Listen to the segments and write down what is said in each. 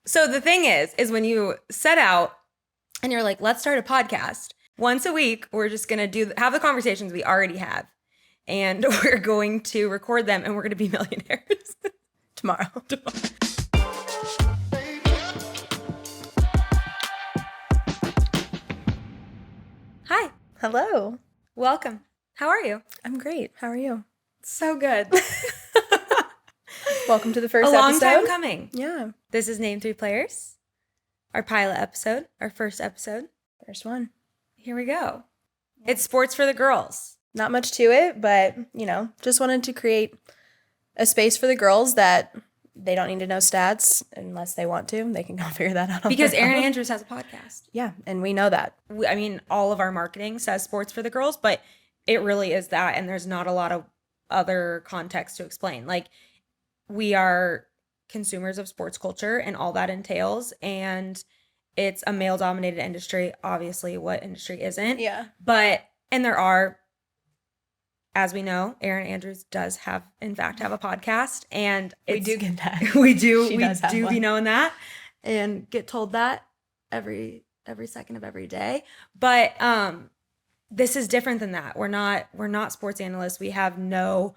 So the thing is when you set out and you're like, let's start a podcast. Once a week, we're just going to have the conversations we already have. And we're going to record them and we're going to be millionaires. Tomorrow. Hi. Hello. Welcome. How are you? I'm great. How are you? So good. Welcome to the first episode. A long episode. time coming. Yeah. This is Name 3 Players. Our pilot episode. Our first episode. First one. Here we go. It's sports for the girls. Not much to it, but, just wanted to create a space for the girls that they don't need to know stats unless they want to. They can go figure that out. Because Erin Andrews has a podcast. Yeah, and we know that. I mean, all of our marketing says sports for the girls, but it really is that, and there's not a lot of other context to explain. Like, we are consumers of sports culture and all that entails, and it's a male-dominated industry. Obviously, what industry isn't? Yeah. And there are, as we know, Erin Andrews does in fact have a podcast, and we do get that. We do. She we does have do one. be knowing that, and get told that every second of every day. But this is different than that. We're not sports analysts. We have no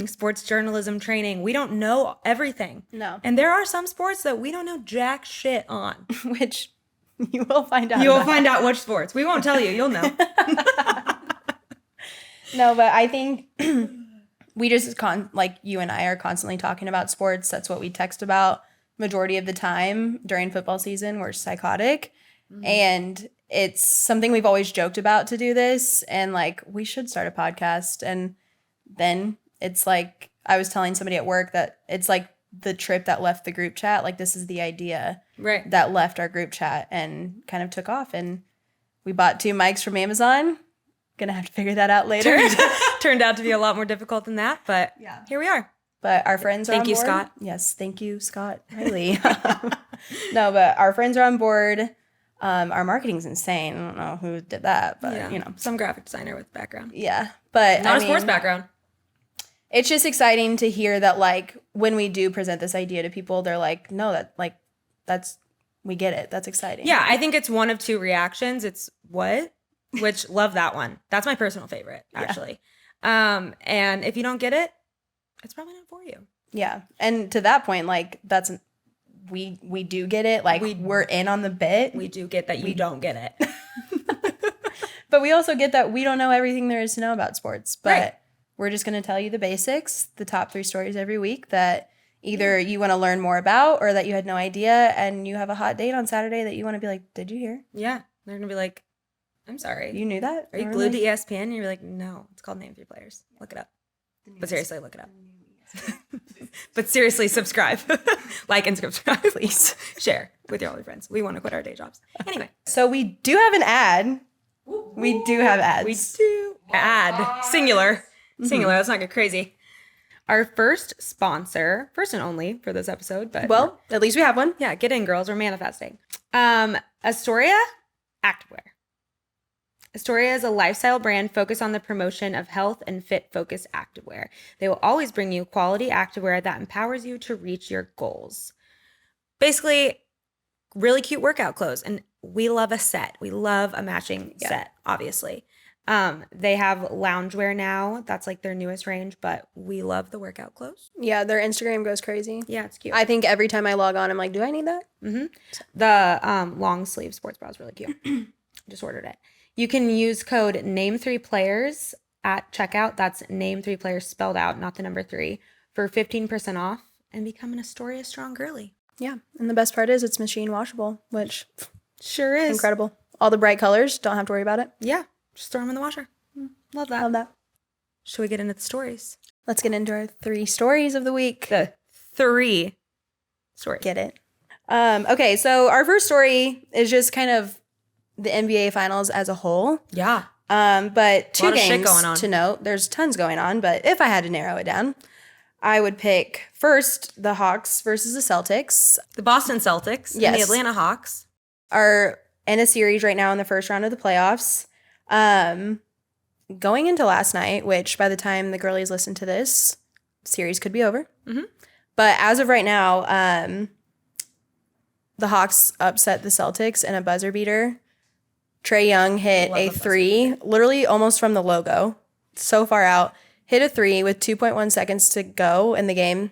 sports journalism training. We don't know everything. No. And there are some sports that we don't know jack shit on. Which you will find out. You will find out which sports. We won't tell you. You'll know. No, but I think we just you and I are constantly talking about sports. That's what we text about majority of the time during football season. We're psychotic. Mm-hmm. And it's something we've always joked about to do this. And we should start a podcast. And then it's like, I was telling somebody at work that it's like the trip that left the group chat. Like, this is the idea that left our group chat and kind of took off. And we bought 2 mics from Amazon. Gonna have to figure that out later. Turned out to be a lot more difficult than that, but yeah, here we are. But our friends are on board. Thank you, Scott. Yes, thank you, Scott Riley. No, but our friends are on board. Our marketing's insane. I don't know who did that, but some graphic designer with background. Yeah, but not a sports background. It's just exciting to hear that when we do present this idea to people, they're like, no, that's we get it. That's exciting. Yeah, I think it's one of 2 reactions. It's what? Which love that one. That's my personal favorite, actually. Yeah. And if you don't get it, it's probably not for you. Yeah. And to that point, that's we do get it. We're in on the bit. We do get that you don't get it. But we also get that we don't know everything there is to know about sports. But we're just going to tell you the basics, the top 3 stories every week that either you want to learn more about or that you had no idea, and you have a hot date on Saturday that you want to be like, did you hear? Yeah. They're going to be like, I'm sorry. You knew that? Are you glued to ESPN? And you're like, no, it's called Name 3 Players. Look it up. But seriously, look it up. But seriously, subscribe. Like and subscribe, please. Share with all your friends. We want to quit our day jobs. Anyway. So we do have an ad. We do have ads. We do. Ad. Singular. Singular. Let's not get crazy. Our first sponsor, first and only for this episode. But well, at least we have one. Yeah, get in, girls. We're manifesting. Astoria Activewear. Astoria is a lifestyle brand focused on the promotion of health and fit-focused activewear. They will always bring you quality activewear that empowers you to reach your goals. Basically, really cute workout clothes. And we love a set. We love a matching set, obviously. They have loungewear now. That's their newest range, but we love the workout clothes. Yeah, their Instagram goes crazy. Yeah, it's cute. I think every time I log on, I'm like, do I need that? Mm-hmm. The long sleeve sports bra is really cute. Just ordered it. You can use code NAME3PLAYERS at checkout. That's NAME3PLAYERS spelled out, not the number 3, for 15% off and become an Astoria Strong girly. Yeah, and the best part is it's machine washable, which sure is incredible. All the bright colors, don't have to worry about it. Yeah, just throw them in the washer. Love that. Love that. Should we get into the stories? Let's get into our 3 stories of the week. The 3 stories. Get it? Okay, so our first story is just kind of the NBA Finals as a whole. Yeah. But 2 games going on to note. There's tons going on, but if I had to narrow it down, I would pick first the Hawks versus the Celtics. The Boston Celtics and the Atlanta Hawks are in a series right now in the first round of the playoffs. Going into last night, which by the time the girlies listen to this, series could be over. Mm-hmm. But as of right now, the Hawks upset the Celtics in a buzzer beater. Trae Young hit a three, literally almost from the logo, so far out. Hit a three with 2.1 seconds to go in the game.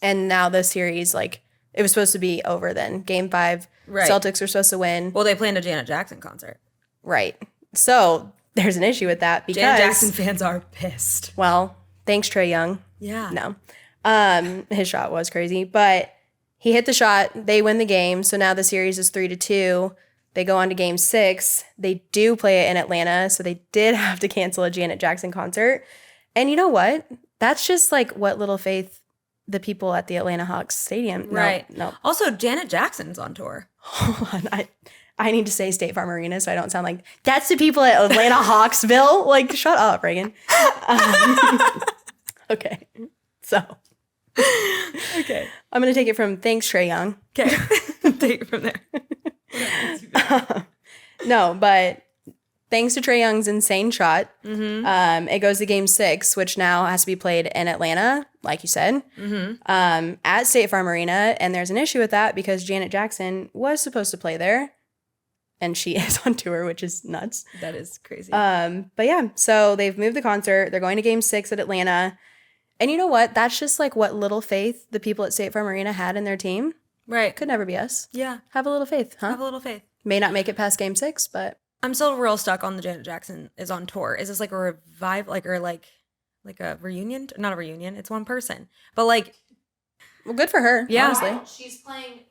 And now the series, like, it was supposed to be over then. Game 5, Right. Celtics were supposed to win. Well, they planned a Janet Jackson concert. Right. So there's an issue with that because Janet Jackson fans are pissed. Well, thanks, Trae Young. Yeah. No. His shot was crazy, but he hit the shot. They win the game. So now the series is 3-2. They go on to game 6. They do play it in Atlanta. So they did have to cancel a Janet Jackson concert. And you know what? That's just like what little faith the people at the Atlanta Hawks stadium. Right. No. Also, Janet Jackson's on tour. Hold on. I need to say State Farm Arena so I don't sound like that's the people at Atlanta Hawksville. Like, shut up, Raegan. Okay. So. Okay. I'm going to take it from thanks, Trae Young. Okay. Take it from there. No, but thanks to Trae Young's insane shot, it goes to game 6, which now has to be played in Atlanta, like you said, at State Farm Arena. And there's an issue with that because Janet Jackson was supposed to play there. And she is on tour, which is nuts. That is crazy. But yeah, so they've moved the concert. They're going to game 6 at Atlanta. And you know what? That's just like what little faith the people at State Farm Arena had in their team. Right. Could never be us. Yeah. Have a little faith, huh? Have a little faith. May not make it past game 6, but I'm still real stuck on the Janet Jackson is on tour. Is this like a revive, like a reunion? Not a reunion. It's one person, but like, well, good for her. Yeah. Honestly. She's playing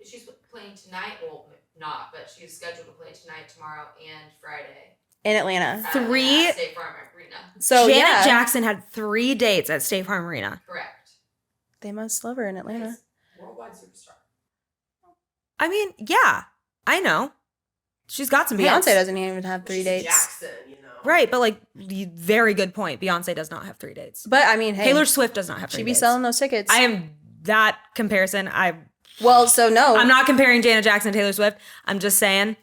tonight. Well, not, but she's scheduled to play tonight, tomorrow, and Friday. In Atlanta. At State Farm Arena. So Janet Jackson had 3 dates at State Farm Arena. Correct. They must love her in Atlanta. Worldwide superstar. I mean, yeah, I know. She's got some Beyonce hits. doesn't even have 3 dates. Jackson, you know. Right, but like, very good point. Beyonce does not have 3 dates. But I mean, hey, Taylor Swift does not have 3 she'd be dates. selling those tickets. I am that comparison. Well, so no. I'm not comparing Janet Jackson to Taylor Swift. I'm just saying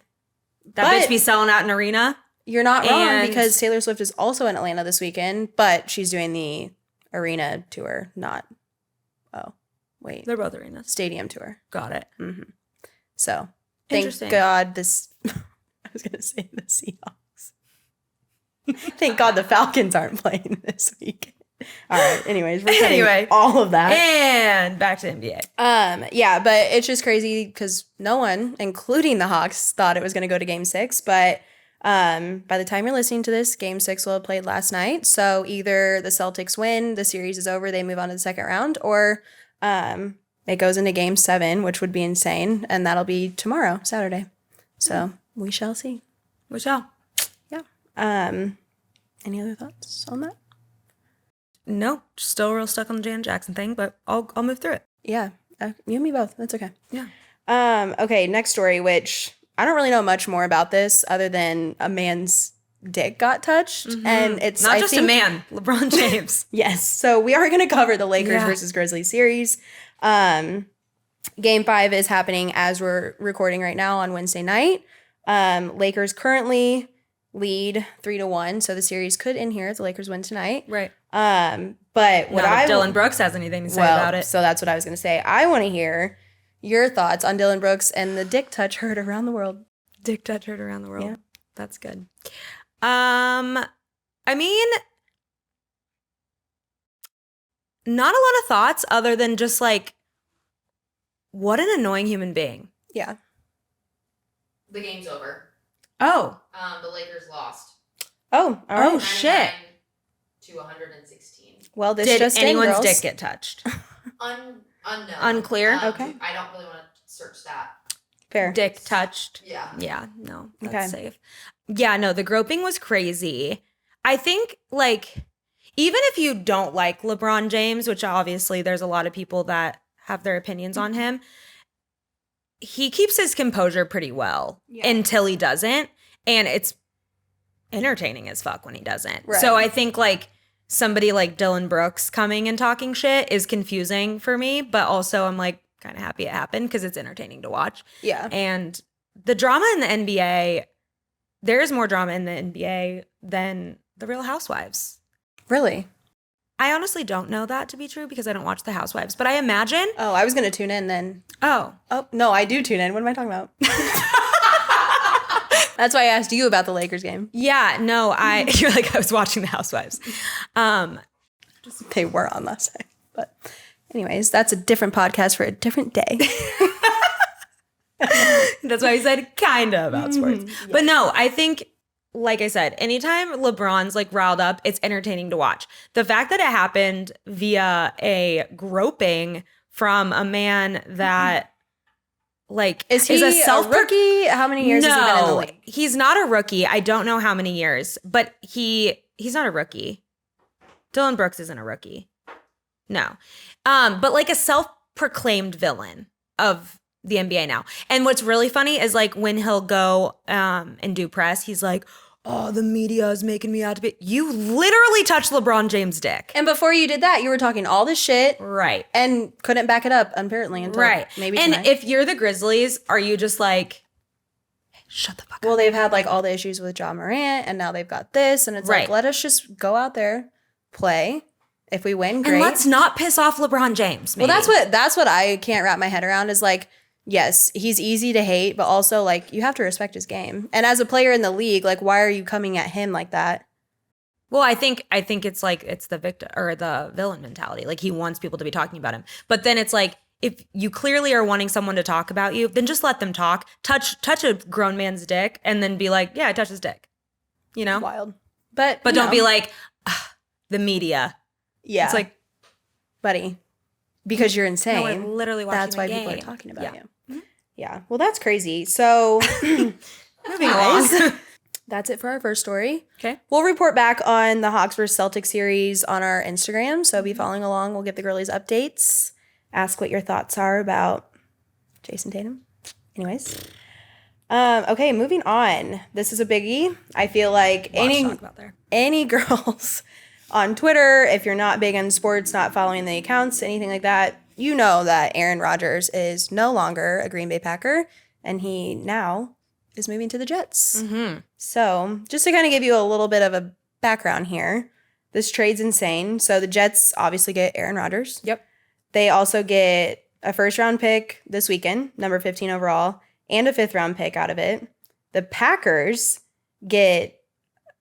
that But- bitch be selling out an arena. You're not wrong And- because Taylor Swift is also in Atlanta this weekend, but she's doing the arena tour, not, oh, wait, They're both arenas. stadium tour. Got it. So thank Interesting. God this, I was going to say the Seahawks. Thank God the Falcons aren't playing this week. All right. Anyways, we're cutting all of that. And back to NBA. Yeah, but it's just crazy because no one, including the Hawks, thought it was going to go to game 6. But by the time you're listening to this, game 6 will have played last night. So either the Celtics win, the series is over, they move on to the second round, or it goes into game 7, which would be insane. And that'll be tomorrow, Saturday. So we shall see. We shall. Yeah. Any other thoughts on that? No, still real stuck on the Janet Jackson thing, but I'll move through it. Yeah. You and me both. That's okay. Yeah. Okay, next story, which I don't really know much more about this other than a man's dick got touched. And it's Not I just think, a man, LeBron James. Yes. So we are going to cover the Lakers Yeah. versus Grizzlies series. Game 5 is happening as we're recording right now on Wednesday night. Lakers currently lead 3-1. So the series could end here if the Lakers win tonight. Right. But what Not if Dylan Brooks has anything to say about it. So that's what I was going to say. I want to hear your thoughts on Dylan Brooks and the dick touch heard around the world. Dick touch heard around the world. Yeah. That's good. I mean, not a lot of thoughts other than just like, what an annoying human being. Yeah. The game's over. Oh. The Lakers lost. Oh, all right. Oh, shit. 99-116. Well, this Did just anyone's in, girls. dick get touched? Unknown. Unclear? Okay. I don't really want to search that. Fair. Dick touched? Yeah. Yeah, no, that's Okay. safe. Yeah, no, the groping was crazy. I think, like, even if you don't like LeBron James, which obviously there's a lot of people that have their opinions on him, he keeps his composure pretty well until he doesn't. And it's entertaining as fuck when he doesn't. Right. So I think, like, somebody like Dylan Brooks coming and talking shit is confusing for me, but also I'm, like, kind of happy it happened because it's entertaining to watch. Yeah. And the drama in the NBA, there is more drama in the NBA than the Real Housewives. Really? I honestly don't know that to be true because I don't watch The Housewives, but I imagine. Oh, I was going to tune in then. Oh. Oh, no, I do tune in. What am I talking about? That's why I asked you about the Lakers game. Yeah, no, you're like, I was watching The Housewives. They were on last night. But anyways, that's a different podcast for a different day. That's why I said kind of about sports. Yes. But no, I think, like I said, anytime LeBron's like riled up, it's entertaining to watch. The fact that it happened via a groping from a man that like is he a rookie? How many years has he been in the league? He's not a rookie. I don't know how many years, but he's not a rookie. Dylan Brooks isn't a rookie. No. But like a self-proclaimed villain of the NBA now. And what's really funny is like when he'll go and do press, he's like, oh, the media is making me out to be. You literally touched LeBron James' dick. And before you did that, you were talking all this shit. Right. And couldn't back it up, apparently, until maybe tonight. And if you're the Grizzlies, are you just like, hey, shut the fuck up? Well, they've had like all the issues with Ja Morant, and now they've got this, and it's like, let us just go out there, play. If we win, great. And let's not piss off LeBron James, maybe. Well, that's what I can't wrap my head around is like, yes, he's easy to hate, but also like you have to respect his game. And as a player in the league, like why are you coming at him like that? Well, I think it's like it's the victim or the villain mentality. Like he wants people to be talking about him. But then it's like if you clearly are wanting someone to talk about you, then just let them talk. Touch a grown man's dick and then be like, yeah, I touched his dick. You know? Wild. But don't be like the media. Yeah. It's like, buddy, because you're insane. No, we're literally watching that's why the people are game. talking about you. Mm-hmm. Yeah. Well, that's crazy. So Moving along. That's it for our first story. Okay. We'll report back on the Hawks vs. Celtics series on our Instagram. So be following along. We'll give the girlies updates. Ask what your thoughts are about Jason Tatum. Anyways. Okay, moving on. This is a biggie. I feel like any girls on Twitter, if you're not big on sports, not following the accounts, anything like that, you know that Aaron Rodgers is no longer a Green Bay Packer, and he now is moving to the Jets. Mm-hmm. So just to kind of give you a little bit of a background here, this trade's insane. So the Jets obviously get Aaron Rodgers. Yep. They also get a first-round pick this weekend, number 15 overall, and a fifth-round pick out of it. The Packers get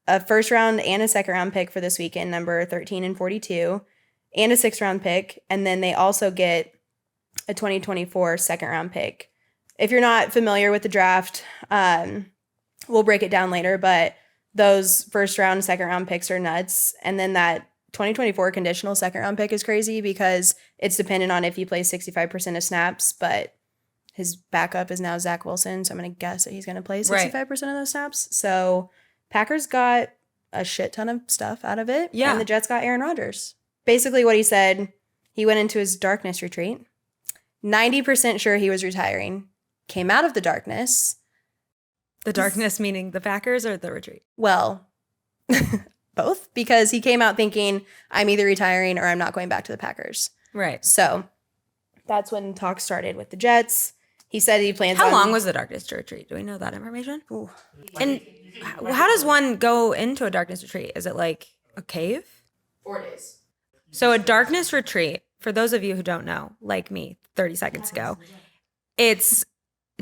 a first-round and a second-round pick for this weekend, number 13 and 42, and a sixth-round pick. And then they also get a 2024 second-round pick. If you're not familiar with the draft, we'll break it down later, but those first-round, second-round picks are nuts. And then that 2024 conditional second-round pick is crazy because it's dependent on if he plays 65% of snaps, but his backup is now Zach Wilson, so I'm going to guess that he's going to play 65% of those snaps. So Packers got a shit ton of stuff out of it. Yeah. And the Jets got Aaron Rodgers. Basically what he said, he went into his darkness retreat, 90% sure he was retiring, came out of the darkness. The darkness meaning the Packers or the retreat? Well, both, because he came out thinking, I'm either retiring or I'm not going back to the Packers. Right. So that's when talks started with the Jets. He said he plans How long was the darkness retreat? Do we know that information? Ooh. And how does one go into a darkness retreat? Is it like a cave? 4 days. So a darkness retreat, for those of you who don't know, like me 30 seconds ago, it's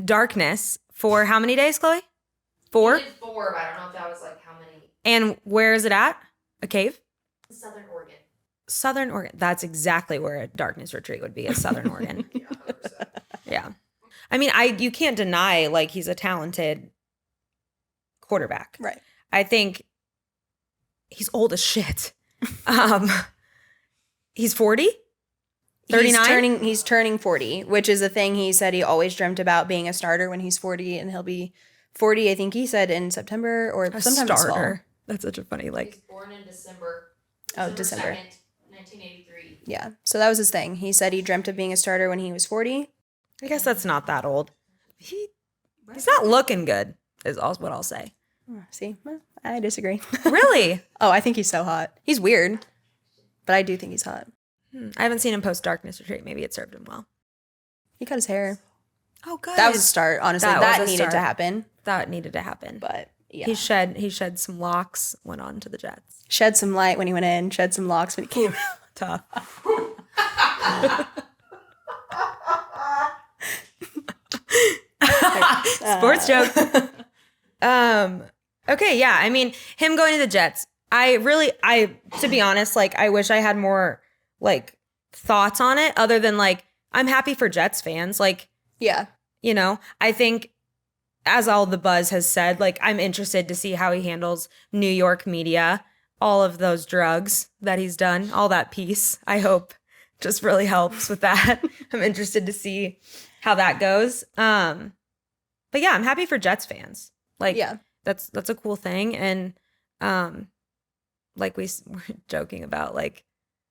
darkness for how many days, Chloe? 4? We did 4, but I don't know if that was like how many. And where is it at? A cave? Southern Oregon. Southern Oregon. That's exactly where a darkness retreat would be, is Southern Oregon. Yeah, 100%. Yeah. I mean, you can't deny like he's a talented quarterback. Right. I think he's old as shit. He's 40? 39? He's turning 40, which is a thing he said he always dreamt about, being a starter when he's 40, and he'll be 40, I think he said, in September or sometime this fall. That's such a funny, like. He's born in December. December. 2nd, 1983. Yeah. So that was his thing. He said he dreamt of being a starter when he was 40. I guess that's not that old. He's not looking good, is also what I'll say. See? Well, I disagree. Really? Oh, I think he's so hot. He's weird, but I do think he's hot. I haven't seen him post darkness retreat. Maybe it served him well. He cut his hair. Oh, good. That was a start, honestly. That needed to happen. That needed to happen. But Yeah. He shed some locks, went on to the Jets. Shed some light when he went in, shed some locks when he came out. Tough. Sports joke. Okay, yeah. I mean, him going to the Jets. To be honest, like, I wish I had more like thoughts on it other than like, I'm happy for Jets fans. Like, Yeah. you know, I think as all the buzz has said, like, I'm interested to see how he handles New York media, all of those drugs that he's done, all that piece. I hope just really helps with that. I'm interested to see how that goes. But yeah, I'm happy for Jets fans. Like, Yeah. that's a cool thing. And like we were joking about, like,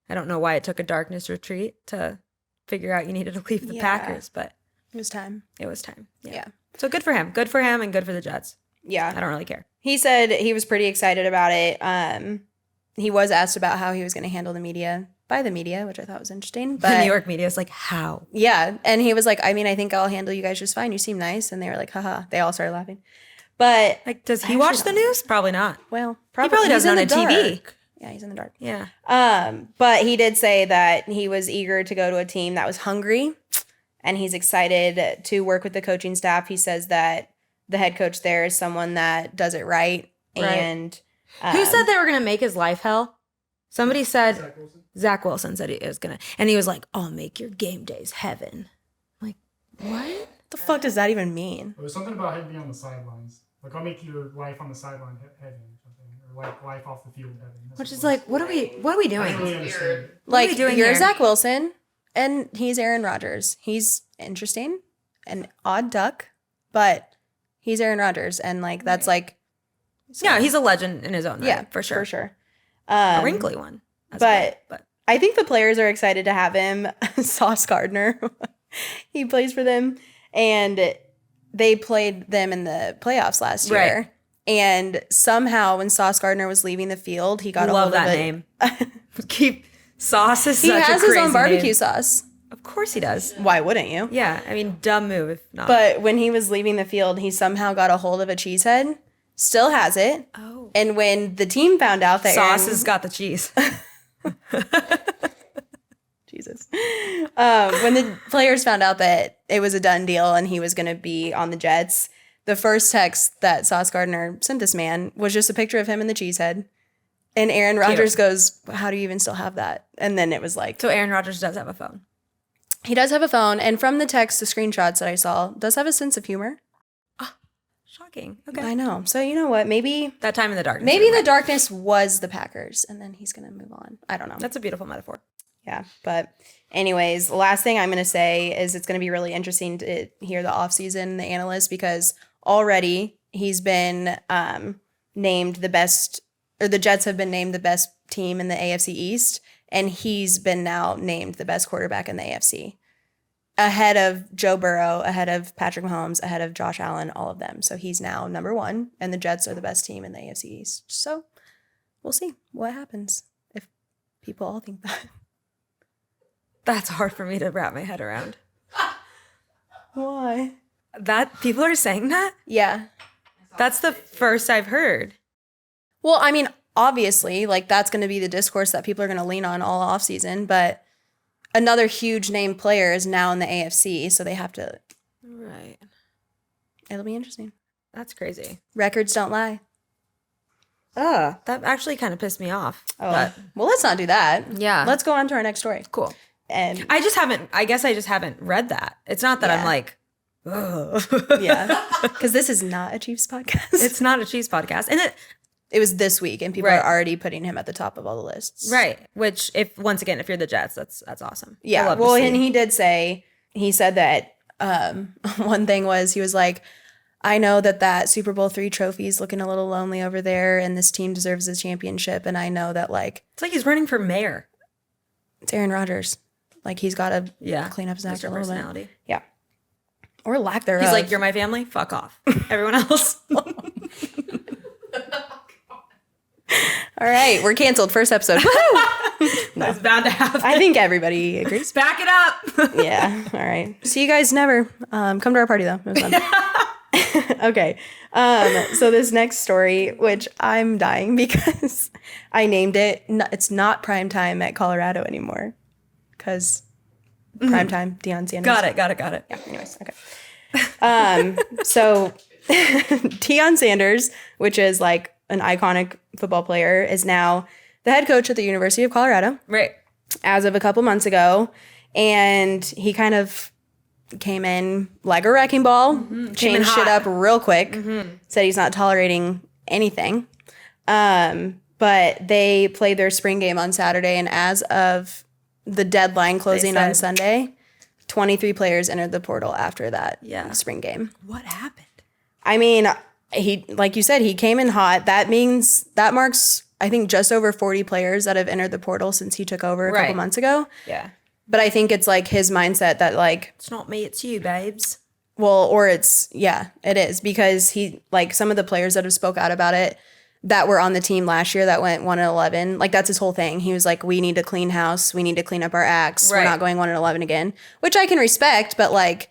I don't know why it took a darkness retreat to figure out you needed to leave the Yeah. Packers, but It was time. it was time. Yeah. So good for him. Good for him and good for the Jets. Yeah. I don't really care. He said he was pretty excited about it. He was asked about how he was going to handle the media by the media, which I thought was interesting. But The New York media is like, how? yeah. And he was like, I mean, I think I'll handle you guys just fine. You seem nice. And they were like, haha. They all started laughing. But Like, does I he actually watch the don't know. news? Probably not. well, He probably he's doesn't in on the a TV. dark. Yeah, he's in the dark. Yeah. But he did say that he was eager to go to a team that was hungry, and he's excited to work with the coaching staff. He says that the head coach there is someone that does it right. Right. And Who said they were going to make his life hell? Somebody said, Zach Wilson. Zach Wilson said he was going to. And he was like, I'll make your game days heaven. I'm like, what? the fuck does that even mean? It was something about him being on the sidelines. Like, I'll make your life on the sideline heaven or something. Or like life off the field heaven. That's Which what is it was. like, what are we I doing? didn't really understand it. What are Like, we doing you're here? Zach Wilson, and he's Aaron Rodgers. He's interesting, an odd duck, but he's Aaron Rodgers, and like that's like, Yeah, he's a legend in his own right. yeah, for sure. for sure. A wrinkly one. as but- well, I think the players are excited to have him. Sauce Gardner, he plays for them, and they played them in the playoffs last Right. year. And somehow, when Sauce Gardner was leaving the field, he got a love hold of that it. name. Keep sauce is He such has a his crazy own barbecue name. sauce. Of course he does. Why wouldn't you? Yeah, I mean, dumb move if not. But when he was leaving the field, he somehow got a hold of a cheesehead. Still has it. oh, And when the team found out that sauce Aaron- has got the cheese. Jesus. When the players found out that it was a done deal and he was going to be on the Jets, the first text that Sauce Gardner sent this man was just a picture of him in the cheesehead. And Aaron Rodgers goes, how do you even still have that? And then it was like, So Aaron Rodgers does have a phone. he does have a phone. And from the text, the screenshots that I saw, does have a sense of humor. Shocking. Okay. I know. So you know what? Maybe That time in the darkness. maybe you're the right. darkness was the Packers. And then he's going to move on. I don't know. That's a beautiful metaphor. Yeah. But anyways, the last thing I'm going to say is it's going to be really interesting to hear the offseason, the analysts, because already he's been named the best, or the Jets have been named the best team in the AFC East. And he's been now named the best quarterback in the AFC. Ahead of Joe Burrow, ahead of Patrick Mahomes, ahead of Josh Allen, all of them. So he's now number one, and the Jets are the best team in the AFC East. So we'll see what happens if people all think that. That's hard for me to wrap my head around. Why? That people are saying that? Yeah. That's the first I've heard. Well, I mean, obviously, like that's going to be the discourse that people are going to lean on all offseason, but another huge name player is now in the AFC, so they have to, Right. it'll be interesting. That's crazy. Records don't lie. That actually kind of pissed me off. Oh, But well, let's not do that. yeah. Let's go on to our next story. cool. And I guess I just haven't read that. It's not that I'm Yeah. like, ugh. yeah, because this is not a Chiefs podcast. It's not a cheese podcast. And It was this week, and people Right. are already putting him at the top of all the lists. right. Which if you're the Jets, that's awesome. I Yeah. love to Well, see. and he said that one thing was he was like, I know that Super Bowl III trophy is looking a little lonely over there, and this team deserves a championship. And I know that like It's like he's running for mayor. it's Aaron Rodgers, like he's got to Yeah. clean up his act Mr. a little bit. Personality. Yeah, or lack thereof. He's like, you're my family? Fuck off. Everyone else. all right, we're canceled. First episode. That's bound to happen. I think everybody agrees. Back it up. Yeah. All right. See you guys never. Come to our party though. It was fun. Okay. So this next story, which I'm dying because I named it, it's not prime time at Colorado anymore. Because prime time, Dion Sanders. Got it. Yeah, anyways, okay. So Dion Sanders, which is like an iconic football player, is now the head coach at the University of Colorado. Right. As of a couple months ago. And he kind of came in like a wrecking ball, changed shit up real quick, said he's not tolerating anything. But they played their spring game on Saturday, and as of the deadline closing on Sunday, 23 players entered the portal after that spring game. What happened? I mean, he, like you said, he came in hot. That marks, I think, just over 40 players that have entered the portal since he took over a couple months ago. Yeah. But I think it's like his mindset that like, it's not me, it's you, babes. well, or it's, yeah, it is, because he, like, some of the players that have spoke out about it that were on the team last year that went 1-11, like, that's his whole thing. He was like, we need to clean house. We need to clean up our acts. We're not going 1-11 again, which I can respect. But like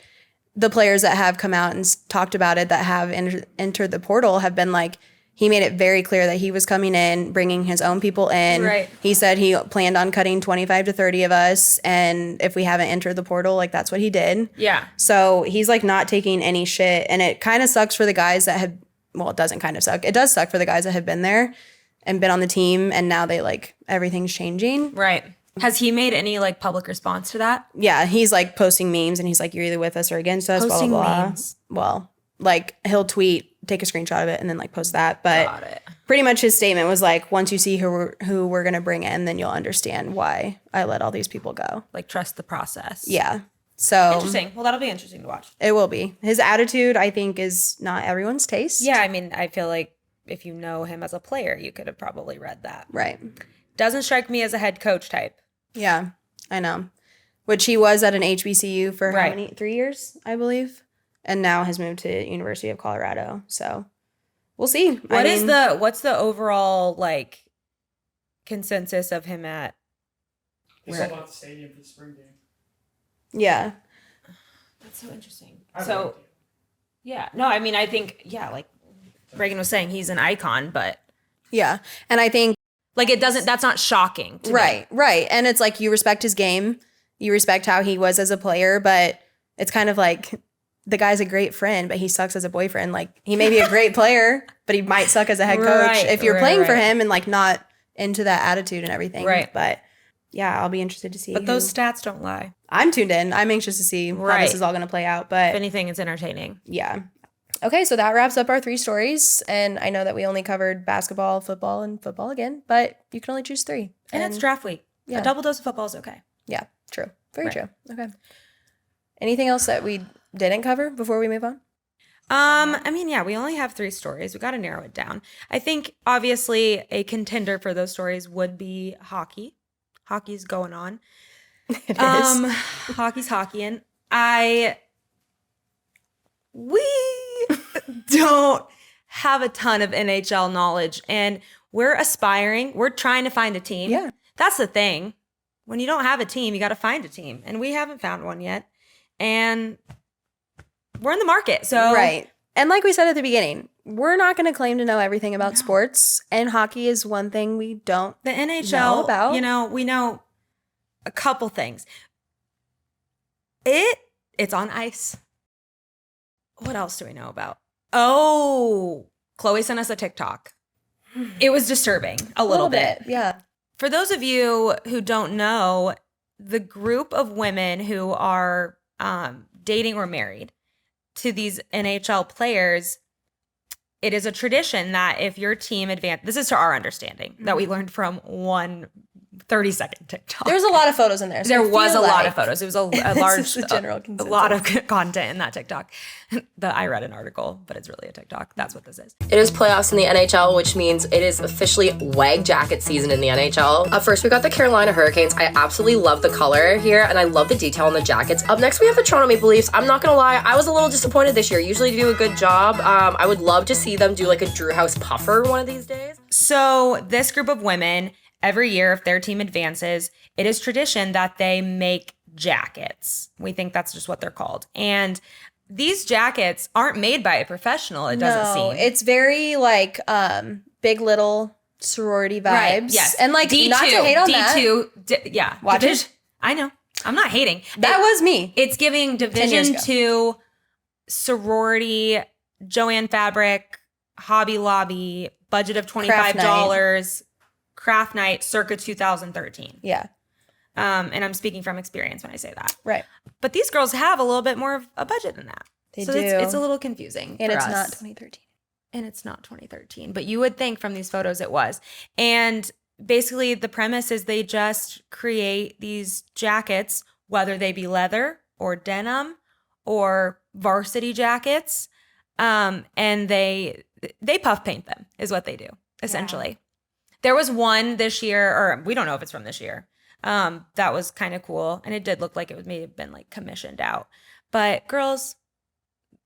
the players that have come out and talked about it that have entered the portal have been like, he made it very clear that he was coming in, bringing his own people in. Right. He said he planned on cutting 25 to 30 of us. And if we haven't entered the portal, like, that's what he did. Yeah. So he's like not taking any shit. And it kind of sucks for the guys that have, well, it doesn't kind of suck. It does suck for the guys that have been there and been on the team. And now they like, everything's changing. Right. Has he made any like public response to that? Yeah. He's like posting memes and he's like, you're either with us or against us, Posting blah, blah, blah. memes. Well, like he'll tweet, take a screenshot of it and then like post that. But Got it. pretty much his statement was like, once you see who we're going to bring in, then you'll understand why I let all these people go. Like, trust the process. Yeah. So Interesting. Well, that'll be interesting to watch. it will be. His attitude, I think, is not everyone's taste. Yeah, I mean, I feel like if you know him as a player, you could have probably read that. Right. Doesn't strike me as a head coach type. Yeah, I know. Which he was at an HBCU for how Right. many? 3 years, I believe. And now has moved to University of Colorado. So we'll see. What's the overall like consensus of him at? They sold out the stadium for the spring game. Yeah. That's so interesting. I have So no idea. yeah, no, I mean, I think like Raegan was saying, he's an icon, but Yeah. And I think like that's not shocking to me. Right. And it's like you respect his game. You respect how he was as a player, but it's kind of like the guy's a great friend, but he sucks as a boyfriend. Like, he may be a great player, but he might suck as a head coach Right, if you're playing for right. him and like not into that attitude and everything. Right. But yeah, I'll be interested to see. But those stats don't lie. I'm tuned in. I'm anxious to see how Right. this is all going to play out. If But anything, it's entertaining. yeah. Okay, so that wraps up our 3 stories. And I know that we only covered basketball, football, and football again, but you can only choose 3. And it's draft week. yeah. A double dose of football is okay. Yeah, true. Very Right. true. Okay. Anything else that we didn't cover before we move on? I mean, yeah, we only have 3 stories. We got to narrow it down. I think obviously a contender for those stories would be hockey. Hockey's going on. It is. Hockey's hockeying. We don't have a ton of NHL knowledge, and we're aspiring. We're trying to find a team. Yeah. That's the thing. When you don't have a team, you got to find a team, and we haven't found one yet. And we're in the market, so Right. And like we said at the beginning, we're not going to claim to know everything about sports, and hockey is one thing we don't. the NHL, know about. we know a couple things. It's on ice. What else do we know about? Oh, Chloe sent us a TikTok. It was disturbing a little bit. Yeah. For those of you who don't know, the group of women who are dating or married to these NHL players, it is a tradition that if your team this is to our understanding that we learned from one 30-second TikTok. There's a lot of photos in there. So There I was feel a lot like of photos. It was a this large, is the general a consensus. lot of content in that TikTok. I read an article, but it's really a TikTok. That's what this is. It is playoffs in the NHL, which means it is officially wag jacket season in the NHL. Up first, we got the Carolina Hurricanes. I absolutely love the color here, and I love the detail on the jackets. Up next, we have the Toronto Maple Leafs. I'm not gonna lie, I was a little disappointed this year. Usually they do a good job. I would love to see them do like a Drew House puffer one of these days. So this group of women, every year, if their team advances, it is tradition that they make jackets. We think that's just what they're called. And these jackets aren't made by a professional, it doesn't seem. It's very like Big Little sorority vibes. Right, yes. And like D2, not to hate on D2, yeah. Watch it. I know. I'm not hating. That was me. It's giving 10 years Division ago. 2 sorority, Joanne Fabric, Hobby Lobby, budget of $25, craft night circa 2013. Yeah. And I'm speaking from experience when I say that. Right. But these girls have a little bit more of a budget than that. They so do. It's a little confusing. And for it's us. not 2013. And it's not 2013. But you would think from these photos it was. And basically the premise is they just create these jackets, whether they be leather or denim or varsity jackets. And they puff paint them is what they do, essentially. Yeah. There was one this year, or we don't know if it's from this year. That was kind of cool. And it did look like it may have been like commissioned out. But girls,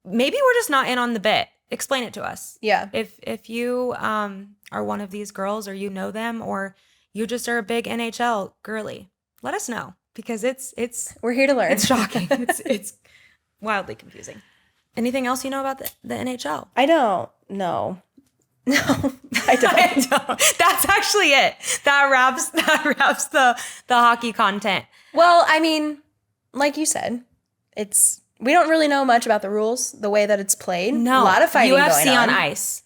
maybe we're just not in on the bit. Explain it to us. Yeah. If you are one of these girls or you know them or you just are a big NHL girly, let us know because it's we're here to learn. It's shocking. it's wildly confusing. Anything else you know about the NHL? I don't know. No, I don't. That's actually it. That wraps the hockey content. Well, I mean, like you said, we don't really know much about the rules, the way that it's played. No, a lot of fighting UFC going on. ice.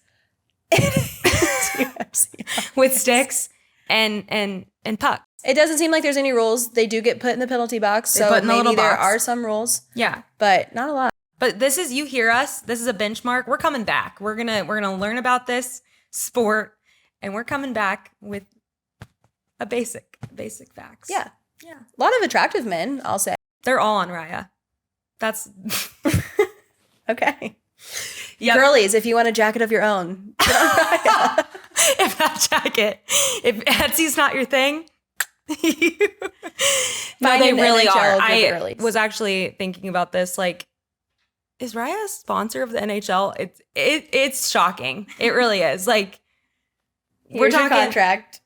UFC with sticks and pucks. It doesn't seem like there's any rules. They do get put in the penalty box, so maybe there are some rules. Yeah, but not a lot. But you hear us. This is a benchmark. We're coming back. We're gonna learn about this sport, and we're coming back with a basic facts. Yeah. A lot of attractive men, I'll say. They're all on Raya. That's okay. Yep. Girlies, if you want a jacket of your own, get on Raya. if Etsy's not your thing, no, Find they an really NHL are. group of I girlies. was actually thinking about this. Like, is Raya a sponsor of the NHL? It's shocking. It really is. Like, We're talking your contract,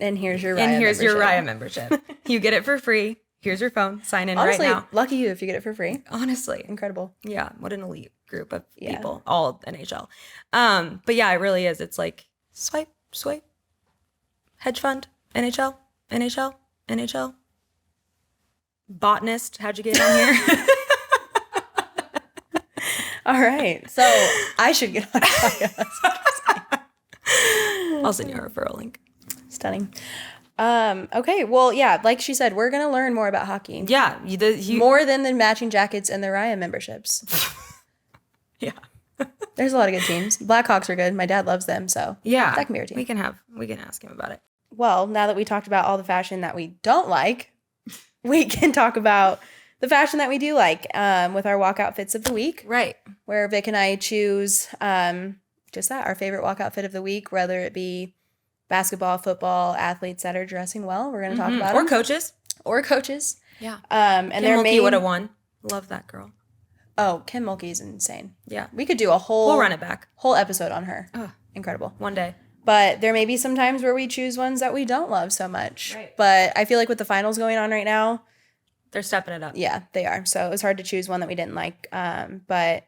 and here's your Raya and here's membership. your Raya membership. You get it for free. Here's your phone. Sign in Honestly, right now. Lucky you if you get it for free. Honestly, Incredible. Yeah, what an elite group of people. All NHL. But yeah, it really is. It's like swipe, hedge fund, NHL. Botanist, how'd you get on here? All right, so I should get on Raya. I'll send you a referral link. Stunning. Okay, well, yeah, like she said, we're gonna learn more about hockey. Yeah, more than the matching jackets and the Raya memberships. Yeah, there's a lot of good teams. Blackhawks are good. My dad loves them, so yeah, that can be our team. We can ask him about it. Well, now that we talked about all the fashion that we don't like, we can talk about the fashion that we do like with our walkout fits of the week. Right, where Vic and I choose just that, our favorite walkout fit of the week, whether it be basketball, football, athletes that are dressing well. We're going to talk about or coaches. Yeah. And Kim their Mulkey would have won. Love that girl. Oh, Kim Mulkey is insane. Yeah. We could do a We'll run it back. Whole episode on her. Oh, incredible. One day. But there may be some times where we choose ones that we don't love so much. Right. But I feel like with the finals going on right now, they're stepping it up. Yeah, they are. So it was hard to choose one that we didn't like. But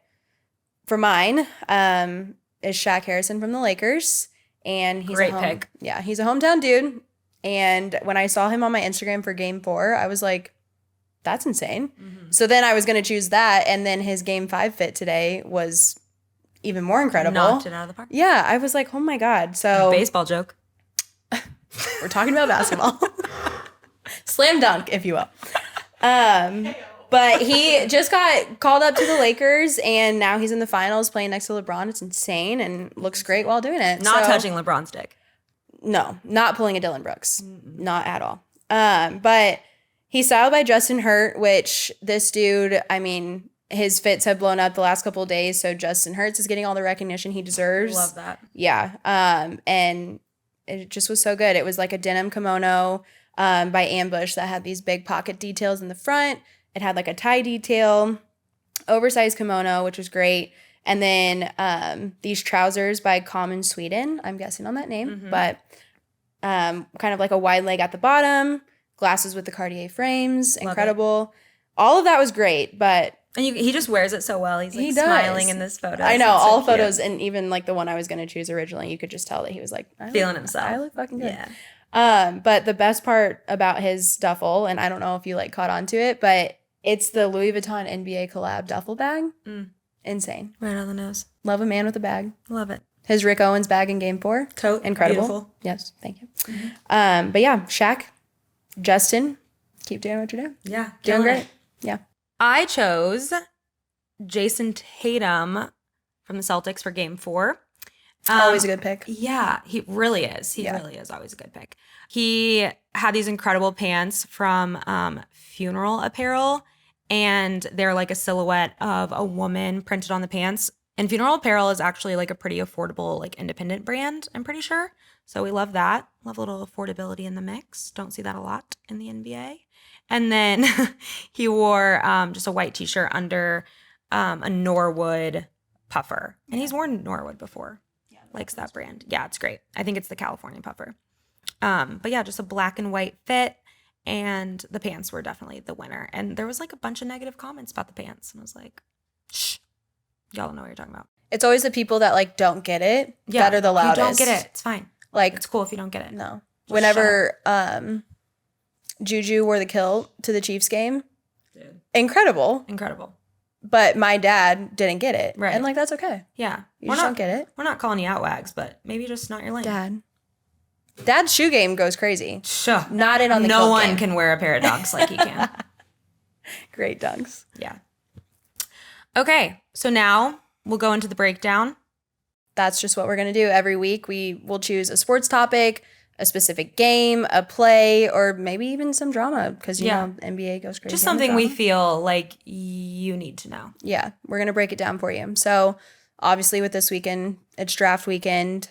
for mine, is Shaq Harrison from the Lakers. And he's great pick. Yeah, he's a hometown dude. And when I saw him on my Instagram for Game 4, I was like, that's insane. Mm-hmm. So then I was going to choose that. And then his Game 5 fit today was even more incredible. Knocked it out of the park. Yeah, I was like, oh my God. So baseball joke. We're talking about basketball. Slam dunk, if you will. But he just got called up to the Lakers, and now he's in the finals playing next to LeBron. It's insane and looks great while doing it. Not touching LeBron's dick. No, not pulling a Dylan Brooks. Mm-mm. Not at all. But he's styled by Justin Hurt, which this dude, I mean, his fits have blown up the last couple of days, so Justin Hurts is getting all the recognition he deserves. Love that. Yeah. And it just was so good. It was like a denim kimono by Ambush that had these big pocket details in the front. It had like a tie detail, oversized kimono, which was great. And then these trousers by Common Sweden, I'm guessing on that name, but kind of like a wide leg at the bottom, glasses with the Cartier frames, incredible. All of that was great, but And he just wears it so well. He's like He does. smiling in this photo. I know, It's so all cute. photos, and even like the one I was going to choose originally, you could just tell that he was like Feeling himself. I look fucking good. Yeah. But the best part about his duffel, and I don't know if you like caught on to it, but it's the Louis Vuitton NBA collab duffel bag. Insane. Right on the nose. Love a man with a bag. Love it. His Rick Owens bag in Game 4. Coat. Incredible. Beautiful. Yes, thank you. But yeah, Shaq, Justin, keep doing what you're doing. Yeah. Doing killing great. it. Yeah. I chose Jason Tatum from the Celtics for Game 4. Always a good pick. Yeah, he really is. He Yeah. really is always a good pick. He had these incredible pants from Funeral Apparel, and they're like a silhouette of a woman printed on the pants. And Funeral Apparel is actually like a pretty affordable, like independent brand, I'm pretty sure. So we love that. Love a little affordability in the mix. Don't see that a lot in the NBA. And then he wore just a white t-shirt under a Norwood puffer. And he's worn Norwood before. Likes that brand. Yeah, it's great. I think it's the California puffer. But yeah, just a black and white fit. And the pants were definitely the winner. And there was like a bunch of negative comments about the pants. And I was like, shh, y'all don't know what you're talking about. It's always the people that like don't get it that are the loudest. You don't get it. It's fine. Like, It's cool if you don't get it. no. Just Whenever Juju wore the kilt to the Chiefs game, Dude. incredible. Incredible. But my dad didn't get it. Right. And like, that's okay. Yeah. You just don't get it. We're not calling you out, Wags, but maybe just not your lane. Dad's shoe game goes crazy. Sure. Not in on the No kilt one game. can wear a pair of dunks like he can. Great dunks. Yeah. Okay. So now we'll go into the breakdown. That's just what we're going to do. Every week we will choose a sports topic, a specific game, a play, or maybe even some drama because, you know, NBA goes crazy. Just on something we drama. feel like you need to know. Yeah, we're going to break it down for you. So obviously with this weekend, it's draft weekend.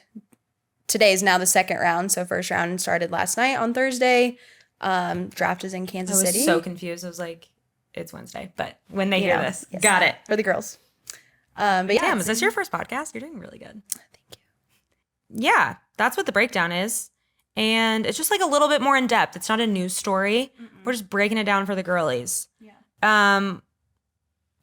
Today is now the second round. So first round started last night on Thursday. Draft is in Kansas I was City. so confused. I was like, it's Wednesday. But when they hear Yeah. this, Yes. got it. For the girls. But yeah, Damn, is this your first podcast? You're doing really good. Thank you. Yeah, that's what the breakdown is. And it's just like a little bit more in depth. It's not a news story. We're just breaking it down for the girlies. Yeah.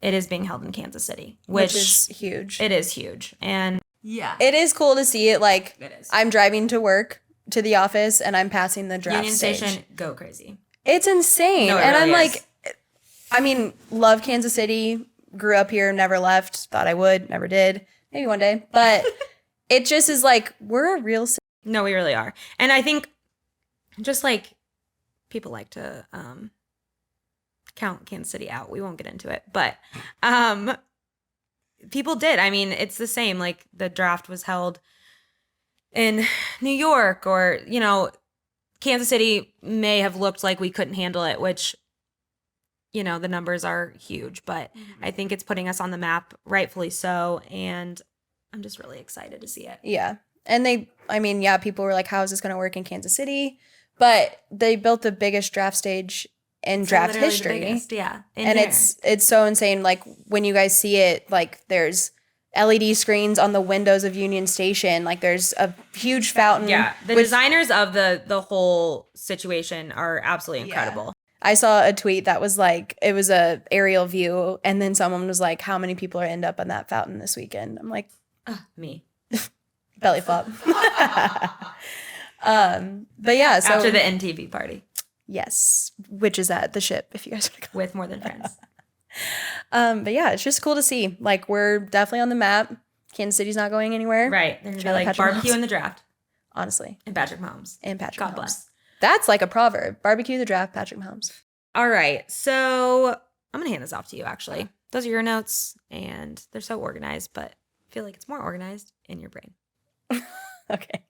It is being held in Kansas City, Which is huge. It is huge. And yeah, It is cool to see it. Like, it is. I'm driving to work, to the office, and I'm passing the draft Union stage. Station, go crazy. It's insane. No, it and really I'm is. like, I mean, love Kansas City, grew up here, never left, thought I would, never did. Maybe one day. But it just is like, we're a real city. No, we really are. And I think just like people like to count Kansas City out. We won't get into it. But people did. I mean, it's the same. Like the draft was held in New York, or, you know, Kansas City may have looked like we couldn't handle it, which, you know, the numbers are huge. But I think it's putting us on the map, rightfully so. And I'm just really excited to see it. Yeah. And people were like, how is this going to work in Kansas City? But they built the biggest draft stage in draft Literally the history. biggest, yeah. And it's so insane. Like, when you guys see it, like, there's LED screens on the windows of Union Station. Like, there's a huge fountain. Yeah, the which- designers of the whole situation are absolutely incredible. I saw a tweet that was like, it was a aerial view, and then someone was like, how many people are end up on that fountain this weekend? I'm like, Me. belly flop. But yeah, so After the NTV party yes, which is at the Ship, if you guys want to go. with More Than Friends. But yeah, it's just cool to see. Like, we're definitely on the map. Kansas City's not going anywhere. Right. They're going to be Shout out like Patrick barbecue Mahomes. in the draft Honestly. and Patrick Mahomes. And Patrick God Mahomes. bless. That's like a proverb. Barbecue the draft, Patrick Mahomes. All right. So I'm going to hand this off to you, actually. Those are your notes, and they're so organized, but I feel like it's more organized in your brain. Okay.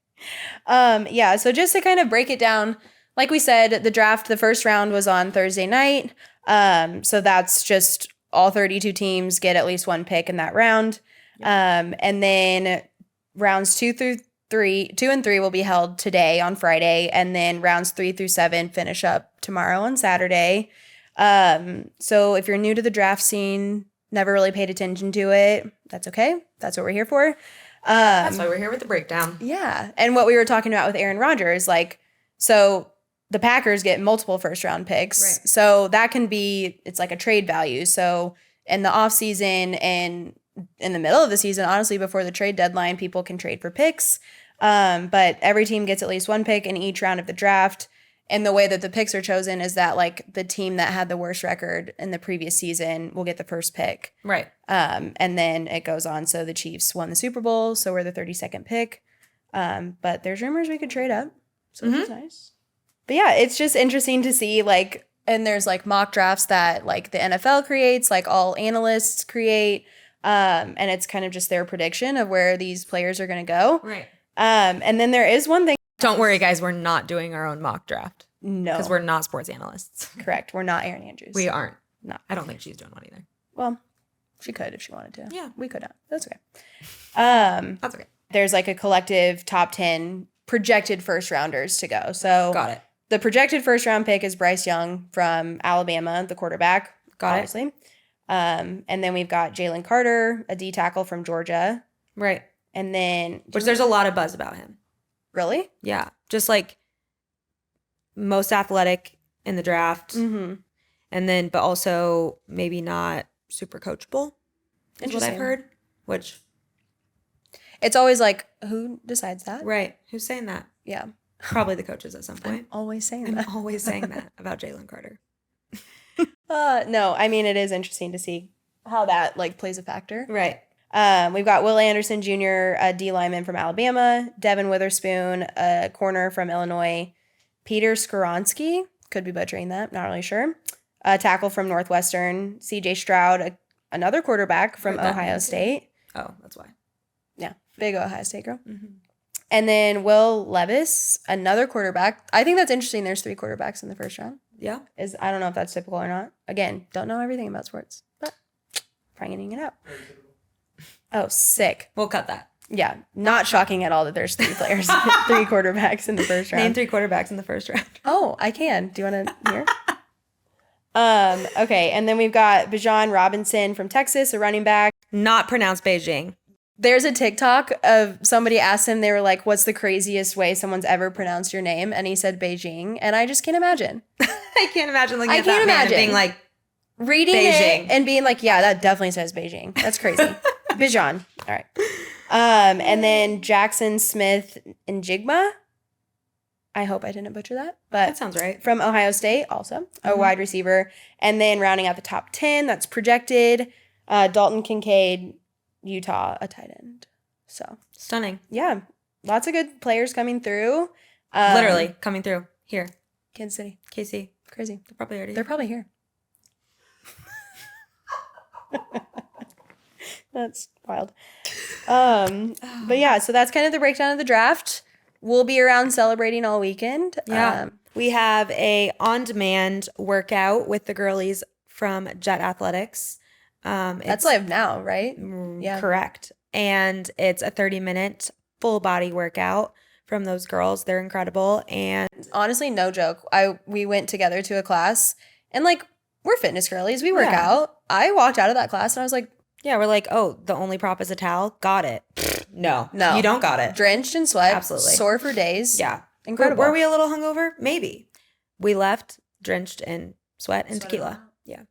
Yeah, so just to kind of break it down, like we said, the draft, the first round was on Thursday night. So that's just all 32 teams get at least one pick in that round. And then rounds 2 and 3 will be held today on Friday, and then rounds 3 through 7 finish up tomorrow on Saturday. So if you're new to the draft scene, never really paid attention to it, that's okay. That's what we're here for. That's why we're here with the breakdown. Yeah. And what we were talking about with Aaron Rodgers, like, so the Packers get multiple first round picks. Right. So that can be, it's like a trade value. So in the off season and in the middle of the season, honestly, before the trade deadline, people can trade for picks. But every team gets at least one pick in each round of the draft. And the way that the picks are chosen is that like the team that had the worst record in the previous season will get the first pick. Right. And then it goes on. So the Chiefs won the Super Bowl, so we're the 32nd pick. But there's rumors we could trade up, so which is nice. But yeah, it's just interesting to see like, and there's like mock drafts that like the NFL creates, like all analysts create, and it's kind of just their prediction of where these players are going to go. Right. And then there is one thing. Don't worry, guys. We're not doing our own mock draft. No, Because we're not sports analysts. correct. We're not Erin Andrews. We aren't. No. I don't think she's doing one either. Well, she could if she wanted to. Yeah. We could not. That's okay. That's okay. There's like a collective top 10 projected first rounders to go. So Got it. the projected first round pick is Bryce Young from Alabama, the quarterback. Got it. obviously. And then we've got Jalen Carter, a D tackle from Georgia. Right. And then Which there's a lot of buzz about him. really? Yeah. Just like most athletic in the draft. Mm-hmm. And then, but also maybe not super coachable. Is what Interesting. I've heard. Which, It's always like, who decides that? right. Who's saying that? Yeah. Probably the coaches at some point. Always saying I'm that. always saying that about Jalen Carter. No, I mean, it is interesting to see how that like plays a factor. Right. We've got Will Anderson Jr., a D lineman from Alabama, Devin Witherspoon, a corner from Illinois, Peter Skoronsky, could be butchering that, not really sure, a tackle from Northwestern, CJ Stroud, another quarterback from Heard that Ohio name, too. State. Oh, that's why. Yeah, big Ohio State girl. Mm-hmm. And then Will Levis, another quarterback. I think that's interesting. There's 3 quarterbacks in the first round. Yeah. I don't know if that's typical or not. Again, don't know everything about sports, but trying getting it out. Oh, sick. We'll cut that. Yeah, not shocking at all that there's 3 players, 3 quarterbacks in the first round. Name 3 quarterbacks in the first round. Oh, I can. Do you want to hear? Okay, and then we've got Bijan Robinson from Texas, a running back. Not pronounced Beijing. There's a TikTok of somebody asked him, they were like, what's the craziest way someone's ever pronounced your name? And he said Beijing, and I just can't imagine. I can't imagine looking I at that can't man and imagine. being like, Reading Beijing. it and being like, yeah, that definitely says Beijing. That's crazy. Bijan. All right. And then Jackson Smith Njigba. I hope I didn't butcher that. that But sounds right. from Ohio State, also a wide receiver. And then rounding out the top 10, that's projected, Dalton Kincaid, Utah, a tight end. So, Stunning. yeah, lots of good players coming through. Literally coming through. Here. Kansas City. KC. Crazy. They're probably already They're probably here. That's wild. But yeah, so that's kind of the breakdown of the draft. We'll be around celebrating all weekend. Yeah. We have a on-demand workout with the girlies from Jet Athletics. That's live now, right? Yeah. Correct. And it's a 30-minute full body workout from those girls. They're incredible. And Honestly, no joke. We went together to a class and like we're fitness girlies. We work Yeah. out. I walked out of that class and I was like, yeah, we're like, oh, the only prop is a towel. Got it. No. No. You don't got it. drenched in sweat, Absolutely. sore for days. Yeah. Incredible. Were we a little hungover? Maybe. We left drenched in sweat and tequila. Yeah.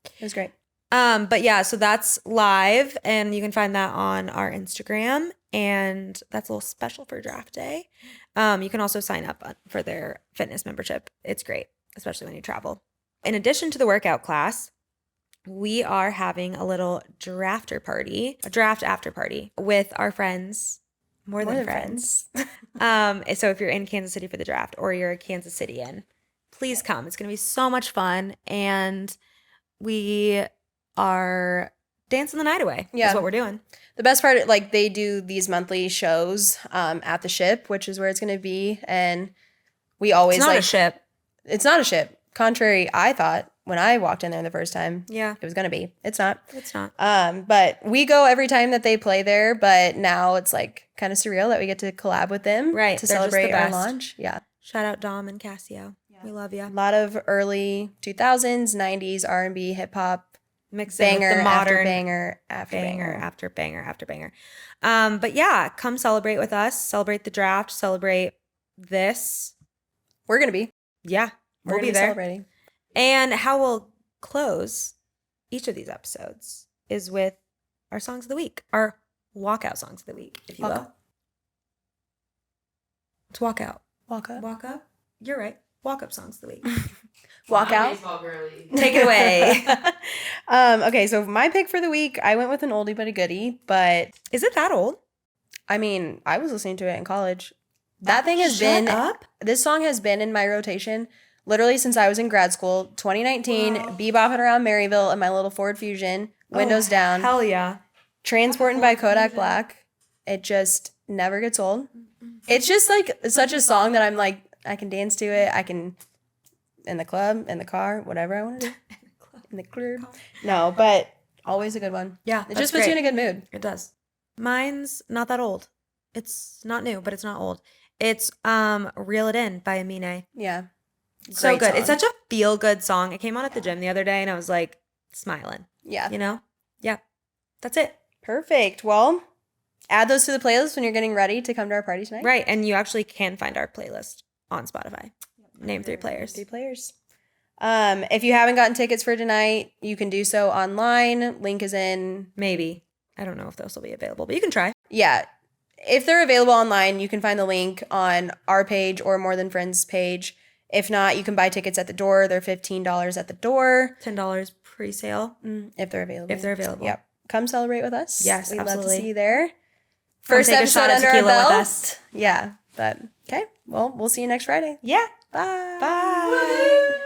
It was great. But yeah, so that's live and you can find that on our Instagram and that's a little special for draft day. You can also sign up for their fitness membership. It's great, especially when you travel. In addition to the workout class, we are having a little draft after party with our friends, more than friends. So if you're in Kansas City for the draft or you're a Kansas Cityan, please come. It's going to be so much fun. And we are dancing the night away. Yeah. That's what we're doing. The best part, like they do these monthly shows at the ship, which is where it's going to be. And we always It's not like a ship. It's not a ship. Contrary, I thought when I walked in there the first time, Yeah, it was going to be. It's not. it's not. But we go every time that they play there. But now it's like kind of surreal that we get to collab with them, Right, To they're just the celebrate our best. launch. Yeah, Shout out Dom and Cassio. We love a you. lot of early 2000s, 90s R&B, hip hop, Mix it with banger the modern after banger after banger banger. after banger after banger. But yeah, come celebrate with us. Celebrate the draft. Celebrate this. We're gonna be. Yeah, We're we'll gonna be there. celebrating. And how we'll close each of these episodes is with our songs of the week, our walkout songs of the week, if you will. It's walkout. Walk up. Walk up. You're right. Walk up songs of the week. Walk out. Baseball girly. Take it away. Okay, so my pick for the week, I went with an oldie but a goodie, but Is it that old? I mean, I was listening to it in college. That thing has been up. This song has been in my rotation literally since I was in grad school. 2019, Wow. bebopping around Maryville in my little Ford Fusion, windows down, Hell yeah. transporting by Kodak Black. It just never gets old. It's just like such a song that I'm like, I can dance to it. I can in the club, in the car, whatever I want to do. In the club. No, but always a good one. Yeah. It just puts you in a good mood. It does. Mine's not that old. It's not new, but it's not old. It's Reel It In by Amine. Yeah. So Great good. song. It's such a feel good song. It came on at the gym the other day and I was like smiling. Yeah. You know? Yeah. That's it. Perfect. Well, add those to the playlist when you're getting ready to come to our party tonight. Right. And you actually can find our playlist on Spotify. Name 3 players. 3 players. If you haven't gotten tickets for tonight, you can do so online. Link is in. Maybe. I don't know if those will be available, but you can try. Yeah. If they're available online, you can find the link on our page or More Than Friends page. If not, you can buy tickets at the door. They're $15 at the door. $10 pre-sale. If they're available. If they're available. Yep. Come celebrate with us. Yes, We'd love to absolutely. see you there. Come First take a episode shot of under our tequila with belt. us. Yeah. But okay. Well, we'll see you next Friday. Yeah. Bye. Bye.